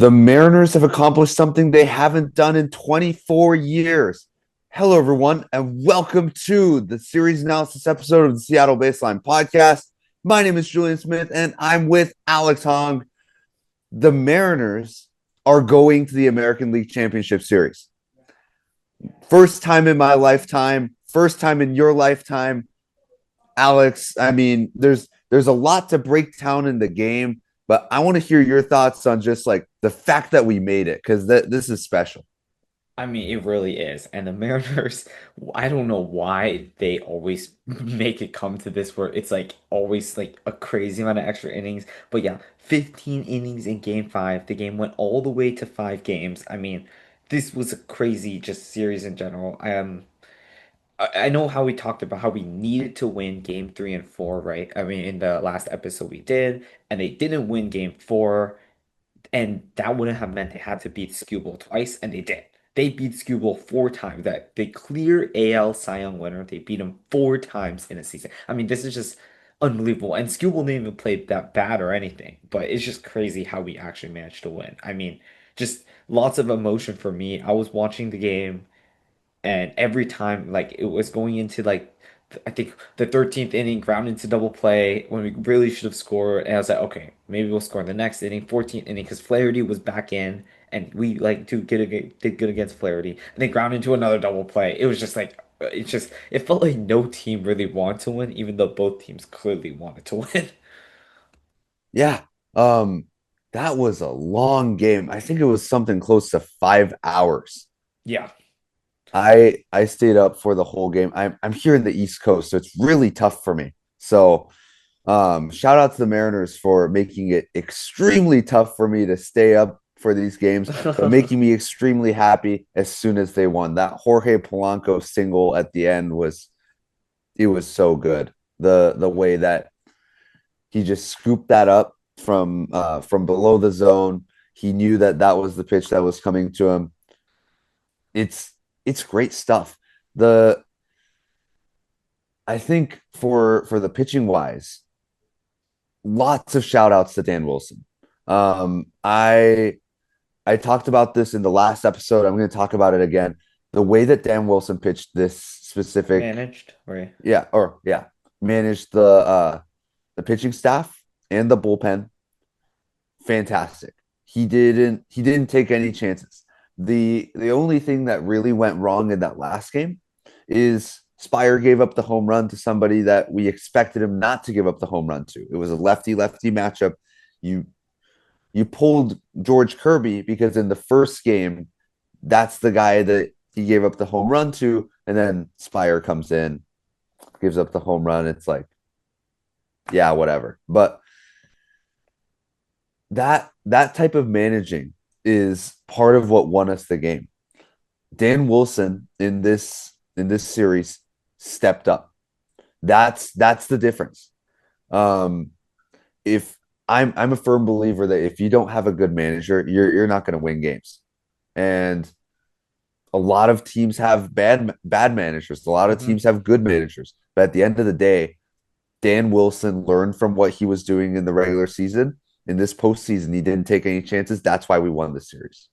The Mariners have accomplished something they haven't done in 24 years. Hello, everyone, and welcome to the series analysis episode of the Seattle Baseline Podcast. My name is Julian Smith, and I'm with Alex Hong. The Mariners are going to the American League Championship Series. First time in my lifetime, first time in your lifetime. Alex, I mean, there's a lot to break down in the game, but I want to hear your thoughts on just like the fact that we made it because this is special. I mean, it really is. And the Mariners, I don't know why they always make it come to this where it's like always like a crazy amount of extra innings. But yeah, 15 innings in game five. The game went all the way to 5 games. I mean, this was a crazy just series in general. I know how we talked about how we needed to win game three and four, right? I mean, in the last episode we did, and they didn't win game four. And that wouldn't have meant they had to beat Skubal twice, and they did. They beat Skubal 4 times. That they clear AL Cy Young winner. They beat him 4 times in a season. I mean, this is just unbelievable. And Skubal didn't even play that bad or anything, but it's just crazy how we actually managed to win. I mean, just lots of emotion for me. I was watching the game. And every time, like it was going into like I think the 13th inning, ground into double play when we really should have scored. And I was like, okay, maybe we'll score in the next inning, 14th inning, because Flaherty was back in, and we like to did good against Flaherty, and then ground into another double play. It was just like it felt like no team really wanted to win, even though both teams clearly wanted to win. Yeah. Um, that was a long game. I think it was something close to 5 hours. Yeah. I stayed up for the whole game. I'm here in the East Coast, so it's really tough for me. So shout out to the Mariners for making it extremely tough for me to stay up for these games, but making me extremely happy as soon as they won. That Jorge Polanco single at the end was it was so good. The way that he just scooped that up from below the zone. He knew that that was the pitch that was coming to him. It's it's great stuff. The I think for the pitching wise, lots of shout outs to Dan Wilson. Um, I I talked about this in the last episode. I'm going to talk about it again. The way that Dan Wilson pitched this specific, Managed, right? yeah, managed the pitching staff and the bullpen, fantastic. He didn't take any chances. The only thing that really went wrong in that last game is Spire gave up the home run to somebody that we expected him not to give up the home run to. It was a lefty lefty matchup. You you pulled George Kirby because in the first game, that's the guy that he gave up the home run to, and then Spire comes in, gives up the home run. It's like, yeah, whatever. But that type of managing is part of what won us the game. Dan Wilson in this series stepped up. That's the difference. Um, if I'm a firm believer that if you don't have a good manager, you're not going to win games. And a lot of teams have bad managers. A lot of Hmm. teams have good managers. But at the end of the day, Dan Wilson learned from what he was doing in the regular season. In this postseason, he didn't take any chances. That's why we won the series.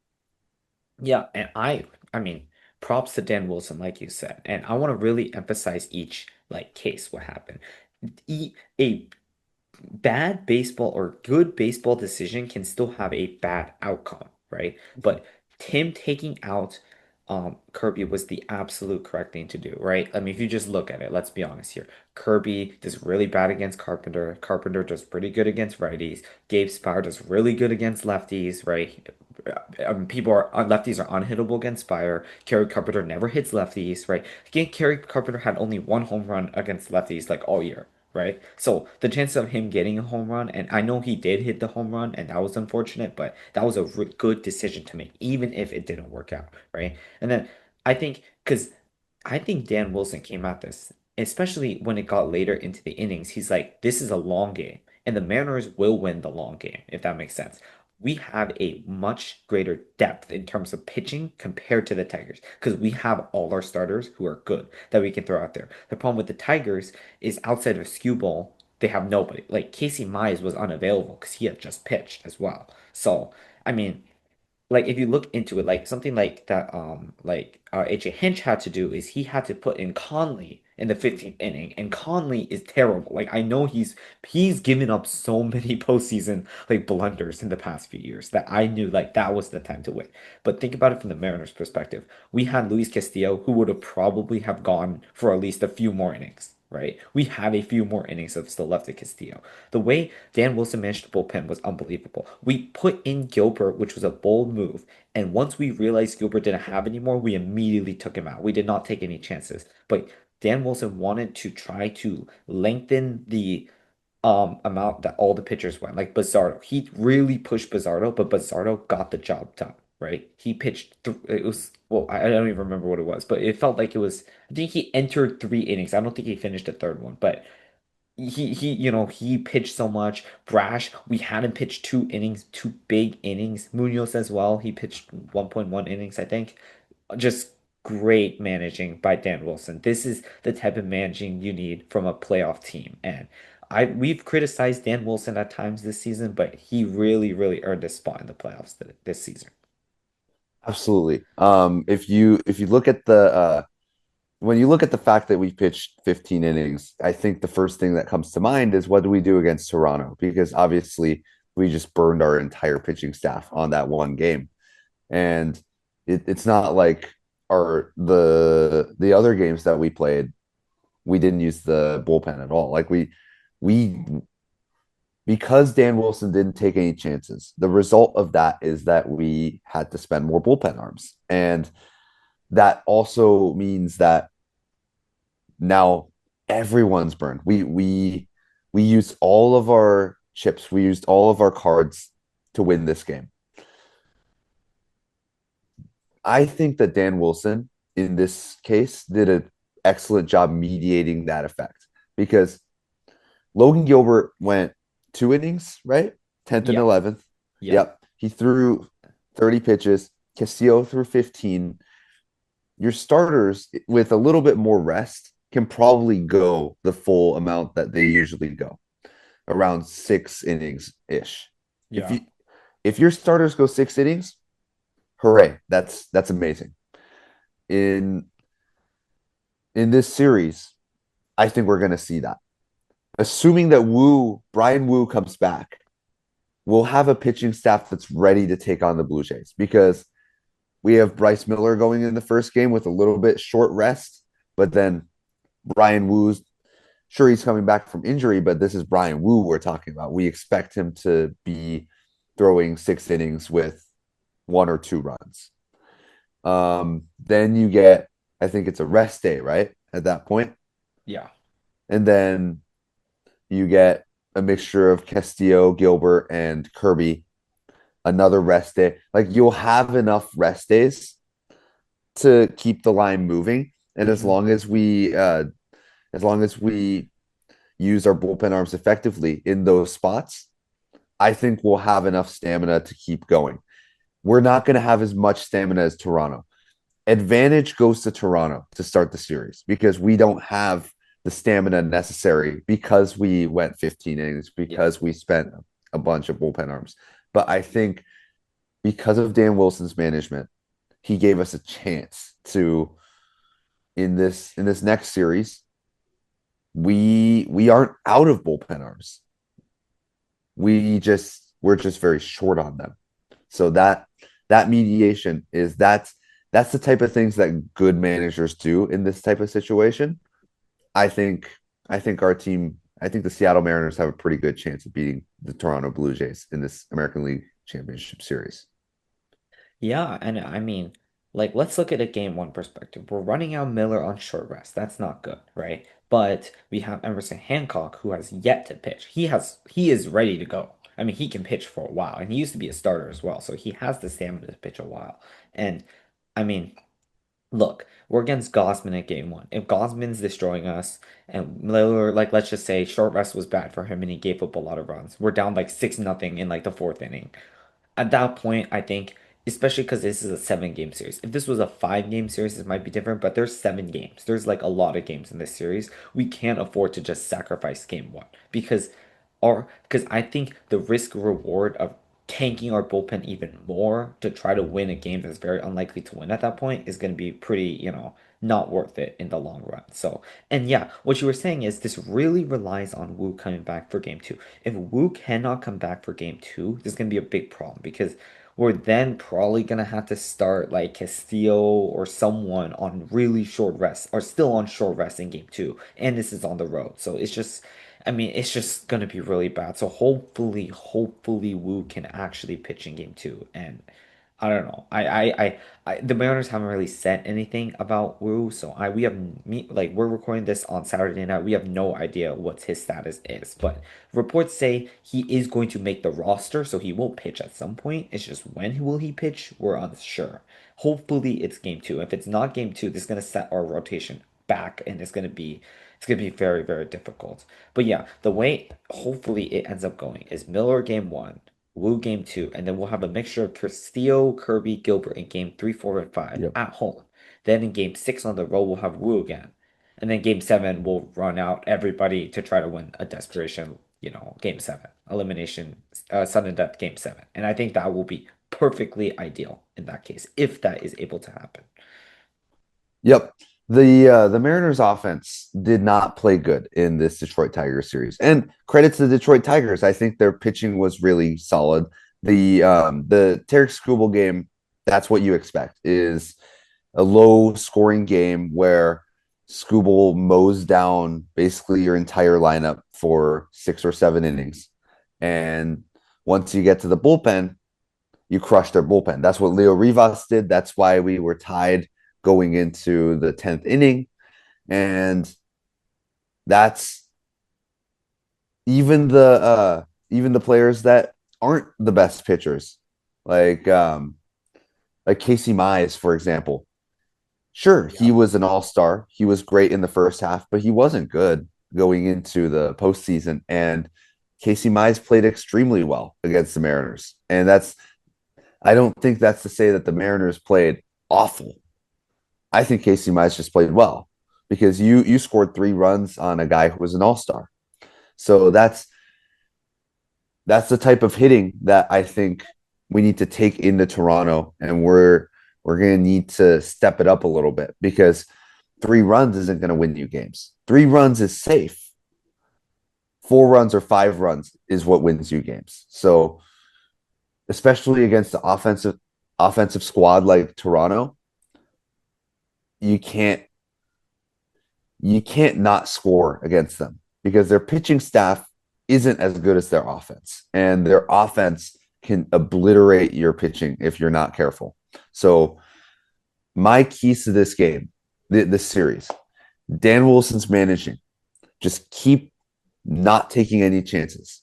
Yeah, and I mean, props to Dan Wilson, like you said. And I want to really emphasize each like case what happened. A bad baseball or good baseball decision can still have a bad outcome, right? But him taking out Kirby was the absolute correct thing to do, right? I mean, if you just look at it, let's be honest here. Kirby does really bad against Carpenter. Carpenter does pretty good against righties. Gabe Spire does really good against lefties, right? Lefties are unhittable against Spire. Kerry Carpenter never hits lefties, right? Again, Kerry Carpenter had only one home run against lefties like all year, right? So the chance of him getting a home run, and I know he did hit the home run, and that was unfortunate, but that was a good decision to make, even if it didn't work out, right? And then because I think Dan Wilson came at this, especially when it got later into the innings. He's like, this is a long game, and the Mariners will win the long game, if that makes sense. We have a much greater depth in terms of pitching compared to the Tigers because we have all our starters who are good that we can throw out there. The problem with the Tigers is outside of Skubal, they have nobody. Like Casey Mize was unavailable because he had just pitched as well. So, I mean, like if you look into it, like something like that, AJ Hinch had to do is he had to put in Conley in the 15th inning, and Conley is terrible. Like I know he's given up so many postseason like blunders in the past few years that I knew like that was the time to win. But think about it from the Mariners' perspective. We had Luis Castillo, who would have probably have gone for at least a few more innings. Right? We had a few more innings of still left to Castillo. The way Dan Wilson managed the bullpen was unbelievable. We put in Gilbert, which was a bold move. And once we realized Gilbert didn't have anymore, we immediately took him out. We did not take any chances. But Dan Wilson wanted to try to lengthen the amount that all the pitchers went. Like Bizarro. He really pushed Bizarro, but Bizarro got the job done, right? He pitched it was well, I don't even remember what it was, but it felt like it was I think he entered 3 innings. I don't think he finished the third one, but he pitched so much. Brash, we had him pitch 2 innings, 2 big innings. Munoz as well. He pitched 1.1 innings, I think. Just great managing by Dan Wilson. This is the type of managing you need from a playoff team. And we've criticized Dan Wilson at times this season, but he really, really earned a spot in the playoffs this season. Absolutely. If you look at the when you look at the fact that we pitched 15 innings, I think the first thing that comes to mind is what do we do against Toronto? Because obviously we just burned our entire pitching staff on that one game. And it's not like the other games that we played, we didn't use the bullpen at all. Like we because Dan Wilson didn't take any chances, the result of that is that we had to spend more bullpen arms. And that also means that now everyone's burned. We used all of our chips, we used all of our cards to win this game. I think that Dan Wilson in this case did an excellent job mediating that effect because Logan Gilbert went 2 innings, right? 10th and Yeah. 11th. Yeah. Yep. He threw 30 pitches. Castillo threw 15. Your starters, with a little bit more rest, can probably go the full amount that they usually go, around 6 innings ish. If Yeah. you if your starters go 6 innings, hooray! That's amazing. In in this series, I think we're going to see that. Assuming that Brian Wu comes back, we'll have a pitching staff that's ready to take on the Blue Jays because we have Bryce Miller going in the first game with a little bit short rest, but then Brian Wu's sure he's coming back from injury, but this is Brian Wu we're talking about. We expect him to be throwing 6 innings with 1 or 2 runs. Then you get, I think it's a rest day, right? At that point. Yeah. And then you get a mixture of Castillo, Gilbert, and Kirby, another rest day. Like you'll have enough rest days to keep the line moving. And Hmm. as long as we use our bullpen arms effectively in those spots, I think we'll have enough stamina to keep going. We're not going to have as much stamina as Toronto. Advantage goes to Toronto to start the series because we don't have the stamina necessary because we went 15 innings, Yeah. because we spent a bunch of bullpen arms. But I think because of Dan Wilson's management, he gave us a chance to in this next series, we aren't out of bullpen arms. We're just very short on them. So that mediation that's the type of things that good managers do in this type of situation. I think I think the Seattle Mariners have a pretty good chance of beating the Toronto Blue Jays in this American League Championship Series. Yeah, and I mean, like, let's look at a game one perspective. We're running out Miller on short rest. That's not good, right? But we have Emerson Hancock who has yet to pitch. He is ready to go. I mean, he can pitch for a while, and he used to be a starter as well, so he has the stamina to pitch a while. And I mean, look, we're against Gosman at game one. If Gosman's destroying us, and Miller, like, let's just say short rest was bad for him, and he gave up a lot of runs. We're down like 6-0 in like the fourth inning at that point, I think, especially because this is a 7 game series. If this was a 5 game series, it might be different, but there's 7 games. There's like a lot of games in this series. We can't afford to just sacrifice game one because I think the risk reward of tanking our bullpen even more to try to win a game that's very unlikely to win at that point is going to be pretty, not worth it in the long run. So, and yeah, what you were saying is this really relies on Wu coming back for game two. If Wu cannot come back for game two, there's going to be a big problem because we're then probably going to have to start like Castillo or someone on really short rest or still on short rest in game two. And this is on the road. So it's just, I mean, it's just gonna be really bad. So hopefully Wu can actually pitch in game two. And I don't know. The Mariners haven't really said anything about Wu, so we have like we're recording this on Saturday night. We have no idea what his status is, but reports say he is going to make the roster, so he will pitch at some point. It's just when will he pitch? We're unsure. Hopefully it's game two. If it's not game two, this is gonna set our rotation back, and it's gonna be very, very difficult. But yeah, the way hopefully it ends up going is Miller game one, Wu game two, and then we'll have a mixture of Castillo, Kirby, Gilbert in game three, four, and five Yep. at home. Then in game six on the road, we'll have Wu again. And then game seven, we'll run out everybody to try to win a desperation, game seven, elimination, sudden death game seven. And I think that will be perfectly ideal in that case, if that is able to happen. Yep. The Mariners offense did not play good in this Detroit Tigers series. And credit to the Detroit Tigers. I think their pitching was really solid. The Tarek Skubal game, that's what you expect, is a low scoring game where Skubal mows down basically your entire lineup for 6 or 7 innings. And once you get to the bullpen, you crush their bullpen. That's what Leo Rivas did. That's why we were tied going into the 10th inning. And that's even the players that aren't the best pitchers, like like Casey Mize, for example. Sure, he Yeah. was an all-star. He was great in the first half, but he wasn't good going into the postseason. And Casey Mize played extremely well against the Mariners. And I don't think that's to say that the Mariners played awful. I think Casey Mize just played well because you scored 3 runs on a guy who was an all-star. So that's the type of hitting that I think we need to take into Toronto, and we're going to need to step it up a little bit because 3 runs isn't going to win you games. 3 runs is safe. 4 runs or 5 runs is what wins you games. So especially against the offensive squad like Toronto, you can't you can't not score against them because their pitching staff isn't as good as their offense, and their offense can obliterate your pitching if you're not careful. So, my keys to this game, this series, Dan Wilson's managing. Just keep not taking any chances.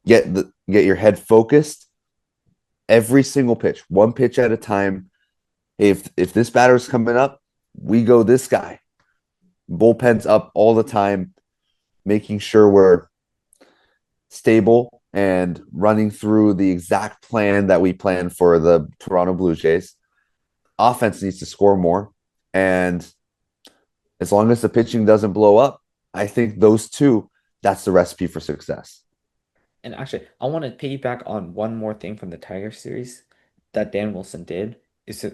Get your head focused every single pitch, one pitch at a time. If this batter's coming up, we go this guy. Bullpen's up all the time, making sure we're stable and running through the exact plan that we planned for the Toronto Blue Jays. Offense needs to score more. And as long as the pitching doesn't blow up, I think those two, that's the recipe for success. And actually, I want to piggyback on one more thing from the Tiger series that Dan Wilson did,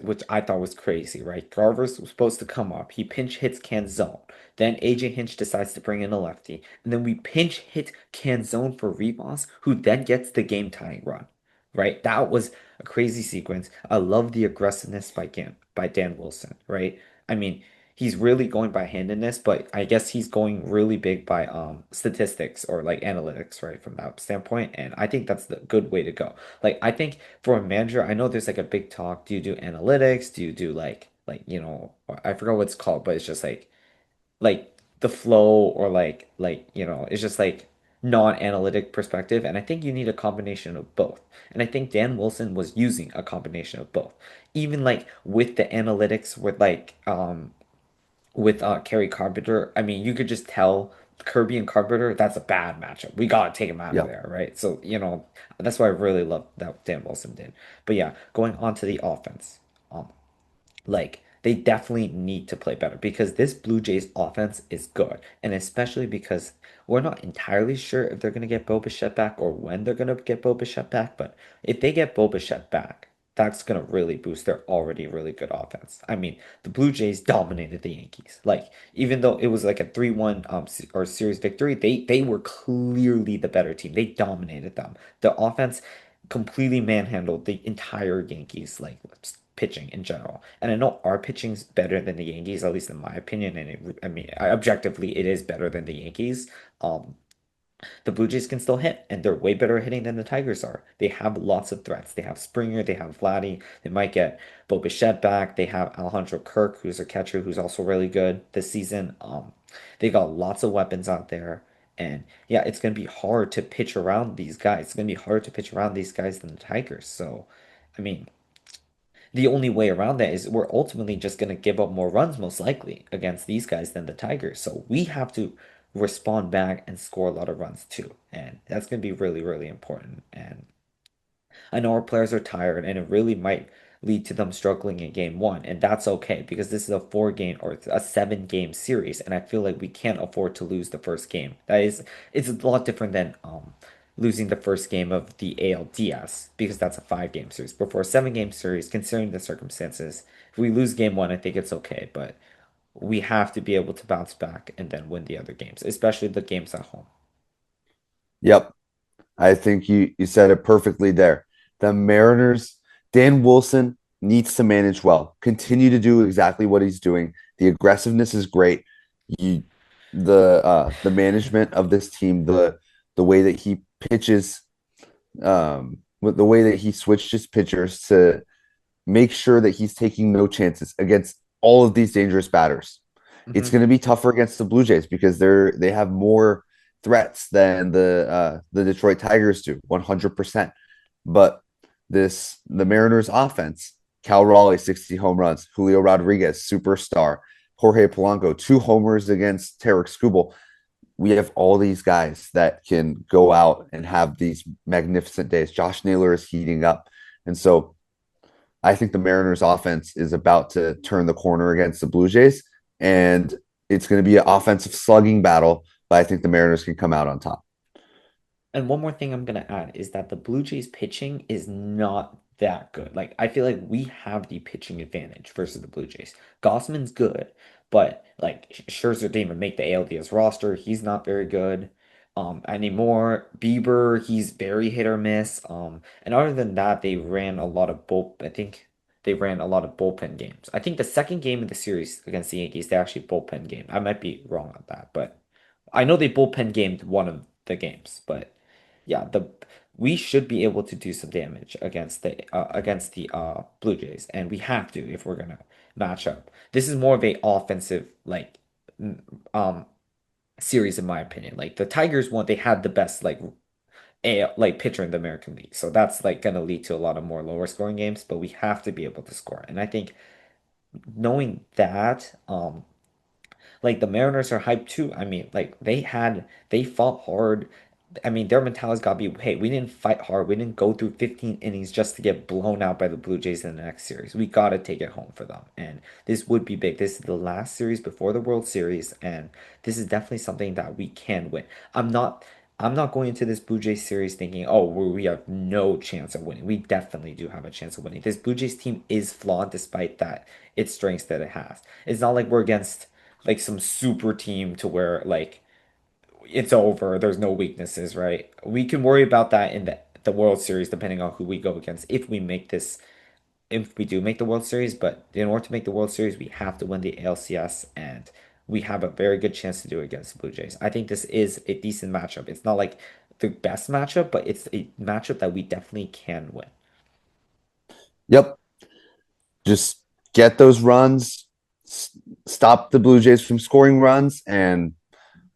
which I thought was crazy, right? Garver's was supposed to come up. He pinch hits Canzone. Then AJ Hinch decides to bring in a lefty. And then we pinch hit Canzone for Rivas, who then gets the game tying run, right? That was a crazy sequence. I love the aggressiveness by Dan Wilson, right? I mean, he's really going by handedness, but I guess he's going really big by statistics or like analytics, right? From that standpoint. And I think that's the good way to go. Like I think for a manager, I know there's like a big talk. Do you do analytics? Do you do like I forgot what it's called, but it's just like the flow or it's just like non-analytic perspective. And I think you need a combination of both. And I think Dan Wilson was using a combination of both. Even like with the analytics with Kerry Carpenter, I mean, you could just tell Kirby and Carpenter, that's a bad matchup. We gotta take him out of Yeah. there, right? So, that's why I really love that Dan Wilson did. But yeah, going on to the offense. Um, like they definitely need to play better because this Blue Jays offense is good. And especially because we're not entirely sure if they're going to get Bo Bichette back or when they're going to get Bo Bichette back. But if they get Bo Bichette back, that's going to really boost their already really good offense. I mean, the Blue Jays dominated the Yankees. Like, even though it was like a 3-1 or series victory, they were clearly the better team. They dominated them. The offense completely manhandled the entire Yankees like pitching in general. And I know our pitching's better than the Yankees, at least in my opinion. And I mean, objectively, it is better than the Yankees. Um, the Blue Jays can still hit, and they're way better at hitting than the Tigers are. They have lots of threats. They have Springer, they have Vladdy. They might get Bo Bichette back. They have Alejandro Kirk, who's a catcher who's also really good this season. They got lots of weapons out there. And yeah, it's going to be hard to pitch around these guys. It's going to be harder to pitch around these guys than the Tigers. So, I mean, the only way around that is we're ultimately just going to give up more runs, most likely, against these guys than the Tigers. So we have to respond back and score a lot of runs too. And that's going to be really, really important. And I know our players are tired, and it really might lead to them struggling in game one. And that's okay because this is a 4 game or a 7 game series. And I feel like we can't afford to lose the first game. It's a lot different than losing the first game of the ALDS because that's a 5 game series. But for a 7 game series, considering the circumstances, if we lose game one, I think it's okay. But we have to be able to bounce back and then win the other games, especially the games at home. Yep. I think you said it perfectly there. The Mariners, Dan Wilson needs to manage well. Continue to do exactly what he's doing. The aggressiveness is great. You the management of this team, the way that he pitches, with the way that he switched his pitchers to make sure that he's taking no chances against all of these dangerous batters. It's Hmm. going to be tougher against the Blue Jays because they have more threats than the Detroit Tigers do, 100%. But the Mariners offense, Cal Raleigh 60 home runs, Julio Rodriguez superstar, Jorge Polanco 2 homers against Tarek Skubal. We have all these guys that can go out and have these magnificent days. Josh Naylor is heating up, and so I think the Mariners offense is about to turn the corner against the Blue Jays, and it's going to be an offensive slugging battle, but I think the Mariners can come out on top. And one more thing I'm gonna add is that the Blue Jays pitching is not that good. Like I feel like we have the pitching advantage versus the Blue Jays. Gossman's good, but like Scherzer didn't even make the ALDS roster. He's not very good anymore. Bieber, he's very hit or miss. And other than that, they ran a lot of I think they ran a lot of bullpen games. I think the second game of the series against the Yankees, they actually bullpen game. I might be wrong on that, but I know they bullpen gamed one of the games, but yeah, the we should be able to do some damage against the Blue Jays, and we have to if we're gonna match up. This is more of a offensive like um series in my opinion. Like the Tigers one, they had the best like pitcher in the American League, so that's like gonna lead to a lot of more lower scoring games. But we have to be able to score, and I think knowing that like the Mariners are hyped too. I mean, like they fought hard. I mean, their mentality's got to be, hey, we didn't fight hard. We didn't go through 15 innings just to get blown out by the Blue Jays in the next series. We got to take it home for them. And this would be big. This is the last series before the World Series, and this is definitely something that we can win. I'm not I'm not going into this Blue Jays series thinking, oh, we have no chance of winning. We definitely do have a chance of winning. This Blue Jays team is flawed despite that its strengths that it has. It's not like we're against like some super team to where like it's over. There's no weaknesses, right? We can worry about that in the World Series depending on who we go against if we do make the World Series, but in order to make the World Series, we have to win the ALCS and we have a very good chance to do it against the Blue Jays. I think this is a decent matchup. It's not like the best matchup, but it's a matchup that we definitely can win. Yep, just get those runs, stop the Blue Jays from scoring runs, and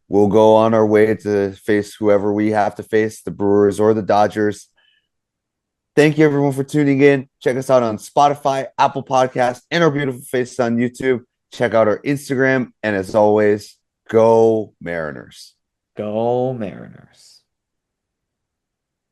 we'll go on our way to face whoever we have to face, the Brewers or the Dodgers. Thank you everyone for tuning in. Check us out on Spotify, Apple Podcasts, and our beautiful faces on YouTube. Check out our Instagram. And as always, go Mariners. Go Mariners.